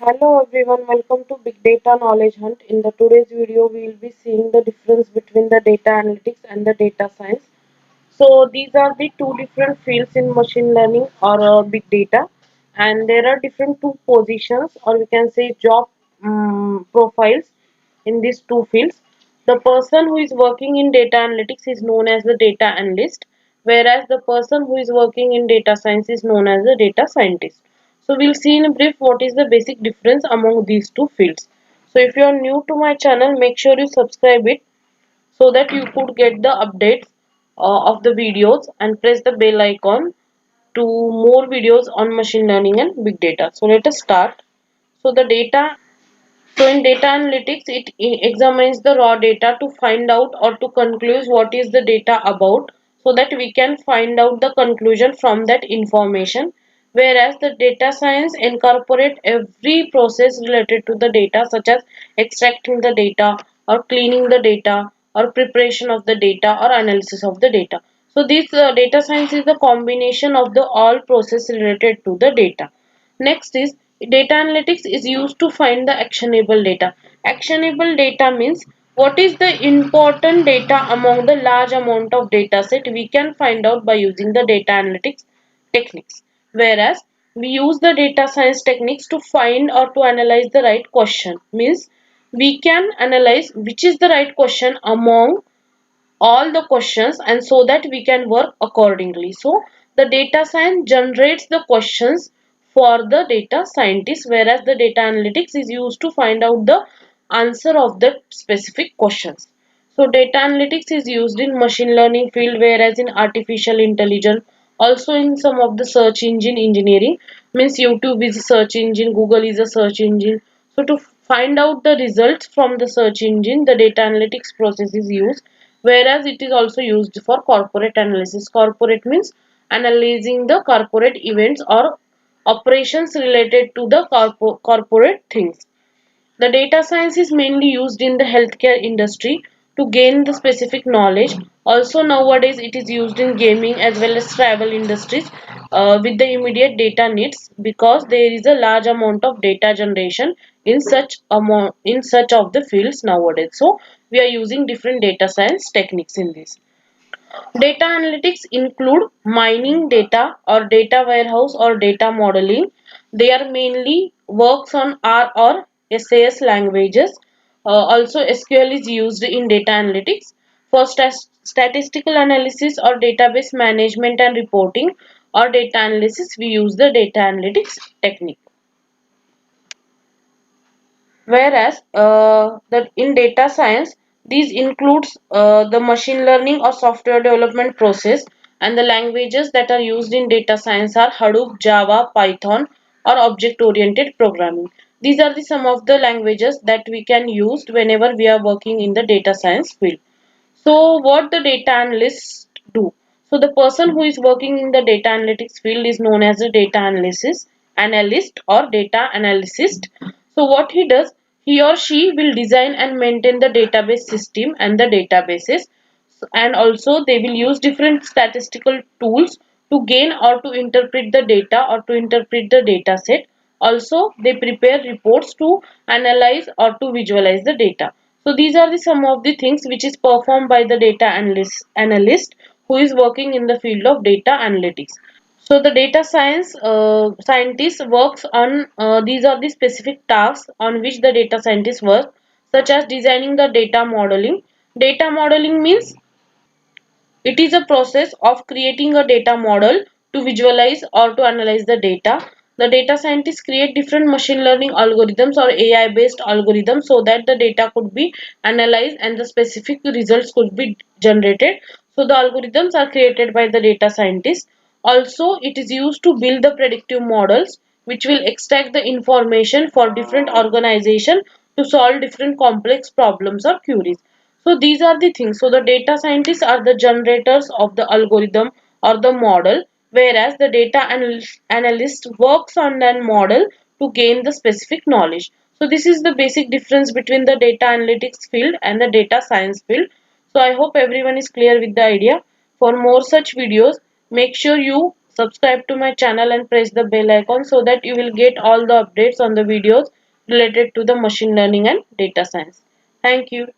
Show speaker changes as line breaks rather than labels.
Hello everyone, welcome to Big Data Knowledge Hunt. In the today's video, we will be seeing the difference between the data analytics and the data science. So these are the two different fields in machine learning or big data, and there are different two positions, or we can say job profiles in these two fields. The person who is working in data analytics is known as the data analyst, whereas the person who is working in data science is known as the data scientist. So we'll see in brief what is the basic difference among these two fields. So if you are new to my channel, make sure you subscribe it so that you could get the updates of the videos and press the bell icon to more videos on machine learning and big data. So let us start. So the data so in data analytics, it examines the raw data to find out or to conclude what is the data about so that we can find out the conclusion from that information. Whereas the data science incorporate every process related to the data such as extracting the data or cleaning the data or preparation of the data or analysis of the data. So this data science is the combination of the all process related to the data. Next is data analytics is used to find the actionable data. Actionable data means what is the important data among the large amount of data set we can find out by using the data analytics techniques. Whereas we use the data science techniques to find or to analyze the right question. Means we can analyze which is the right question among all the questions and so that we can work accordingly. So the data science generates the questions for the data scientist, whereas the data analytics is used to find out the answer of the specific questions. So data analytics is used in machine learning field, whereas in artificial intelligence, also in some of the search engine engineering. Means YouTube is a search engine, Google is a search engine. So to find out the results from the search engine, the data analytics process is used, whereas it is also used for corporate analysis. Corporate means analyzing the corporate events or operations related to the corporate things. The data science is mainly used in the healthcare industry to gain the specific knowledge. Also nowadays it is used in gaming as well as travel industries with the immediate data needs, because there is a large amount of data generation in such of the fields nowadays. So we are using different data science techniques in this. Data analytics include mining data or data warehouse or data modeling. They are mainly works on R or SAS languages. Also SQL is used in data analytics. For statistical analysis or database management and reporting or data analysis, we use the data analytics technique. Whereas that in data science, these includes the machine learning or software development process, and the languages that are used in data science are Hadoop, Java, Python, or object oriented programming. These are the some of the languages that we can use whenever we are working in the data science field. So what the data analysts do? So the person who is working in the data analytics field is known as a data analyst or data analyst. So what he does, he or she will design and maintain the database system and the databases, and also they will use different statistical tools to gain or to interpret the data or to interpret the data set. Also they prepare reports to analyze or to visualize the data. So these are the some of the things which is performed by the data analyst who is working in the field of data analytics. So the data science scientist works on these are the specific tasks on which the data scientist works, such as designing the data modeling. Data modeling means it is a process of creating a data model to visualize or to analyze the data. The data scientists create different machine learning algorithms or AI based algorithms so that the data could be analyzed and the specific results could be generated. So the algorithms are created by the data scientists. Also, it is used to build the predictive models which will extract the information for different organizations to solve different complex problems or queries. So these are the things. So the data scientists are the generators of the algorithm or the model, whereas the data analyst works on that model to gain the specific knowledge. So this is the basic difference between the data analytics field and the data science field. So I hope everyone is clear with the idea. For more such videos, make sure you Subscribe to my channel and press the bell icon so that you will get all the updates on the videos related to the machine learning and data science. Thank you.